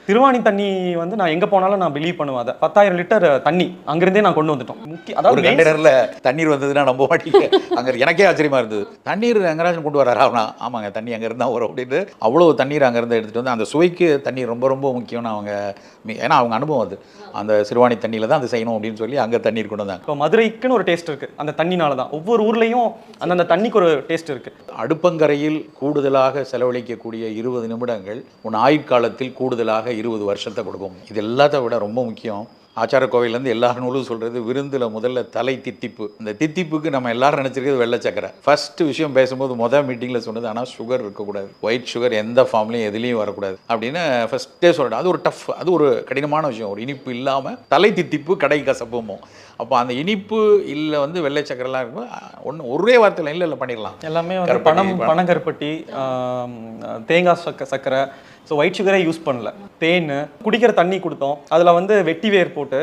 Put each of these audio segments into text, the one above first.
திருவாணி தண்ணி வந்து நான் எங்க போனாலும் நான் பிலீவ் பண்ணுவேன். அதை 10,000 லிட்டர் தண்ணி அங்கிருந்தே நான் கொண்டு வந்துட்டோம். அதாவது கண்டெய்னர்ல தண்ணீர் வந்ததுன்னா நம்ப மாட்டீங்க. அங்க எனக்கே ஆச்சரியமா இருந்தது. தண்ணீர் ரங்கராஜன் கொண்டு வராரா? ஆமாங்க, தண்ணி அங்க இருந்தா வரும் அப்படின்னு அவ்வளவு தண்ணீர் அங்க இருந்து எடுத்துட்டு வந்து அந்த சுவைக்கு தண்ணீர் ரொம்ப ரொம்ப முக்கியம்னு அவங்க, ஏன்னா அவங்க அனுபவம் அது, அந்த சிறுவாணி தண்ணியில தான் அது செய்யணும் அப்படின்னு சொல்லி அங்க தண்ணீர் கொண்டு வந்தாங்க. இப்போ மதுரைக்குன்னு ஒரு டேஸ்ட் இருக்கு அந்த தண்ணினால தான். ஒவ்வொரு ஊர்லயும் அந்தந்த தண்ணிக்கு ஒரு டேஸ்ட் இருக்கு. அடுப்பங்கரையில் கூடுதலாக செலவழிக்கக்கூடிய 20 நிமிடங்கள் உன் ஆயுட்காலத்தில் கூடுதலாக 20 வருஷத்தை கொடுக்கும். இது எல்லாத்த விட ரொம்ப முக்கியம். ஆச்சார கோவிலேருந்து எல்லா நூலும் சொல்கிறது, விருந்தில் முதல்ல தலை தித்திப்பு. இந்த தித்திப்புக்கு நம்ம எல்லாரும் நினச்சிருக்கிறது வெள்ளை சக்கரை. ஃபர்ஸ்ட் விஷயம் பேசும்போது முதல் மீட்டிங்கில் சொன்னது, ஆனால் சுகர் இருக்கக்கூடாது, ஒயிட் சுகர் எந்த ஃபார்ம்லையும் எதுலேயும் வரக்கூடாது அப்படின்னு ஃபஸ்ட்டே சொல்கிறேன். அது ஒரு டஃப், அது ஒரு கடினமான விஷயம். ஒரு இனிப்பு இல்லாமல் தலை தித்திப்பு கடை கசப்புமோ. அப்போ அந்த இனிப்பு இல்லை வந்து வெள்ளை சக்கரெல்லாம் இருக்கும். ஒரே வார்த்தையில் இல்லை பண்ணிடலாம். எல்லாமே வந்து பனங்கருப்பட்டி, தேங்காய் சக்கரை, ஸோ ஒயிட் சுகரே யூஸ் பண்ணல. தேன், குடிக்கிற தண்ணி கொடுத்தோம். அதில் வந்து வெட்டி வேர் போட்டு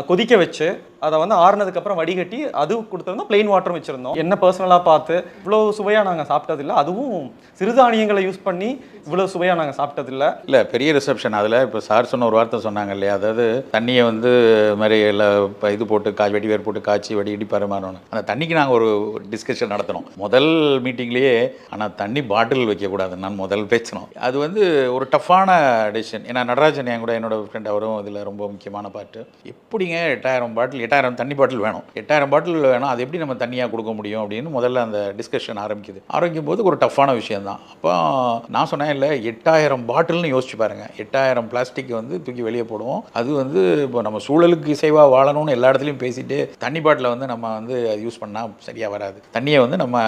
கொதிக்க வச்சு அதை வந்து ஆறுனதுக்கப்புறம் வடிகட்டி அது கொடுத்துருந்தோம். பிளெயின் வாட்டரும் வச்சுருந்தோம். என்ன பர்சனலாக பார்த்து இவ்வளோ சுவையாக நாங்கள் சாப்பிட்டதில்லை. அதுவும் சிறுதானியங்களை யூஸ் பண்ணி இவ்வளோ சுவையாக நாங்கள் சாப்பிட்டதில்லை. இல்லை, பெரிய ரிசப்ஷன். அதில் இப்போ சார் சொன்ன ஒரு வார்த்தை சொன்னாங்க இல்லையா, அதாவது தண்ணியை வந்து மாதிரி இப்போ இது போட்டு வெடி வேர் போட்டு காய்ச்சி வடிகட்டி பரிமாறணும். அந்த தண்ணிக்கு நாங்கள் ஒரு டிஸ்கஷன் நடத்தினோம் முதல் மீட்டிங்லேயே. ஆனால் தண்ணி பாட்டில் வைக்கக்கூடாது நான் முதல் பேசணும். அது வந்து ஒரு டஃப்பான டெசிஷன். ஏன்னா நடராஜன் என் கூட, என்னோட ஃப்ரெண்ட், அவரும் இதில் ரொம்ப முக்கியமான பாட்டு. எப்படிங்க 8,000 பாட்டில், 8,000 தண்ணி பாட்டில் வேணும், 8,000 பாட்டில் வேணும், அது எப்படி நம்ம தண்ணியாக கொடுக்க முடியும் அப்படின்னு முதல்ல அந்த டிஸ்கஷன் ஆரம்பிக்கும் போது ஒரு டஃப்பான விஷயம் தான். அப்போ நான் சொன்னேன், இல்லை 8,000 பாட்டில்னு யோசிச்சு பாருங்கள். 8,000 பிளாஸ்டிக் வந்து தூக்கி வெளியே போடுவோம். அது வந்து இப்போ நம்ம சூழலுக்கு இசைவாக வாழணும்னு எல்லா இடத்துலையும் பேசிட்டு தண்ணி பாட்டிலை வந்து நம்ம வந்து யூஸ் பண்ணால் சரியாக வராது. தண்ணியை வந்து நம்ம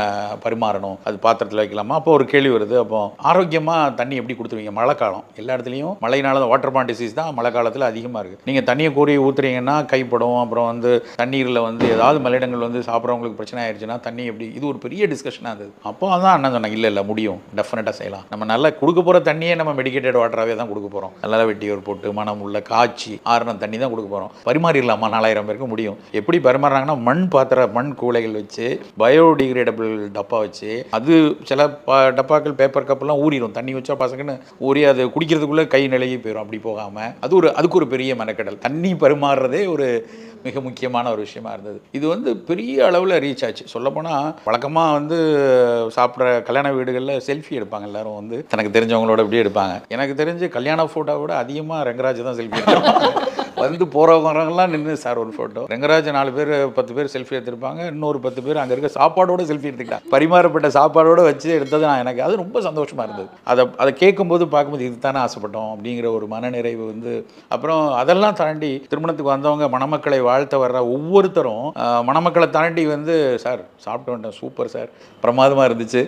பரிமாறணும், அது பாத்திரத்தில் வைக்கலாமா. அப்போ ஒரு கேள்வி வருது, அப்போ ஆரோக்கியமாக தண்ணி எப்படி கொடுத்துருவீங்க? மழை காலம், எல்லா இடத்துலையும் மழையினால தான் வாட்டர் பாண்ட் டிசீஸ் தான் மழை காலத்தில் அதிகமாக இருக்குது. நீங்கள் தண்ணியை கோரி ஊற்றுறீங்கன்னா கைப்படும். அப்புறம் வந்து தண்ணீரில் வந்து ஏதாவது மலையிடங்கள் வந்து சாப்பிட்றவங்களுக்கு பிரச்சனை ஆயிடுச்சுன்னா தண்ணி எப்படி, இது ஒரு பெரிய டிஸ்கஷனாக இருந்தது. அப்போ அதான் அண்ணன் சொன்னாங்க, இல்லை முடியும், டெஃபினட்டாக செய்யலாம். நம்ம நல்லா கொடுக்க போகிற தண்ணியே நம்ம மெடிக்கேட்டட் வாட்டராகவே தான் கொடுக்க போகிறோம். நல்லா வெட்டியூர் போட்டு மனம் உள்ள காய்ச்சி ஆறுன தண்ணி தான் கொடுக்க போகிறோம். பரிமாறிடலாமா? 4,000 பேருக்கு முடியும். எப்படி பரிமாறுறாங்கன்னா, மண் கூடைகள் வச்சு, பயோடிகிரேடபிள் டப்பா வச்சு, அது சில டப்பாக்கள் பேப்பர் கப்பெல்லாம் ஊறிடும். தண்ணி வச்சா பசங்கன்னு ஊறி அது குடிக்கிறதுக்குள்ளே கை நிலையே போயிடும். அப்படி போகாமல் அதுக்கு ஒரு பெரிய மெனக்கடல். தண்ணி பரிமாறுறதே ஒரு மிக முக்கியமான ஒரு விஷயமா இருந்தது. இது வந்து பெரிய அளவில் ரீச் ஆச்சு. சொல்லப்போனால் வழக்கமாக வந்து சாப்பிட்ற கல்யாண வீடுகளில் செல்ஃபி எடுப்பாங்க. எல்லாரும் வந்து தனக்கு தெரிஞ்சவங்களோட இப்படி எடுப்பாங்க. எனக்கு தெரிஞ்சு கல்யாண ஃபோட்டோவை விட அதிகமாக ரங்கராஜ் தான் செல்ஃபி எடுப்பாங்க. வந்து போகிறவங்கலாம் நின்று சார் ஒரு ஃபோட்டோ, ரங்கராஜ் 4 பேர் 10 பேர் செல்ஃபி எடுத்திருப்பாங்க. இன்னொரு 10 பேர் அங்கே இருக்க சாப்பாடோட செல்ஃபி எடுத்துக்கிட்டாங்க. பரிமாறப்பட்ட சாப்பாடோடு வச்சு எடுத்தது எனக்கு அது ரொம்ப சந்தோஷமாக இருந்தது. அதை கேட்கும்போது பார்க்கும்போது இது தானே ஆசைப்பட்டோம் அப்படிங்கிற ஒரு மனநிறைவு வந்து. அப்புறம் அதெல்லாம் தாண்டி திருமணத்துக்கு வந்தவங்க மணமக்களை வாழ்த்த வர்ற ஒவ்வொருத்தரும் மணமக்களை தாண்டி வந்து, சார் சாப்பிட்டு வந்துட்டேன், சூப்பர் சார், பிரமாதமாக இருந்துச்சு.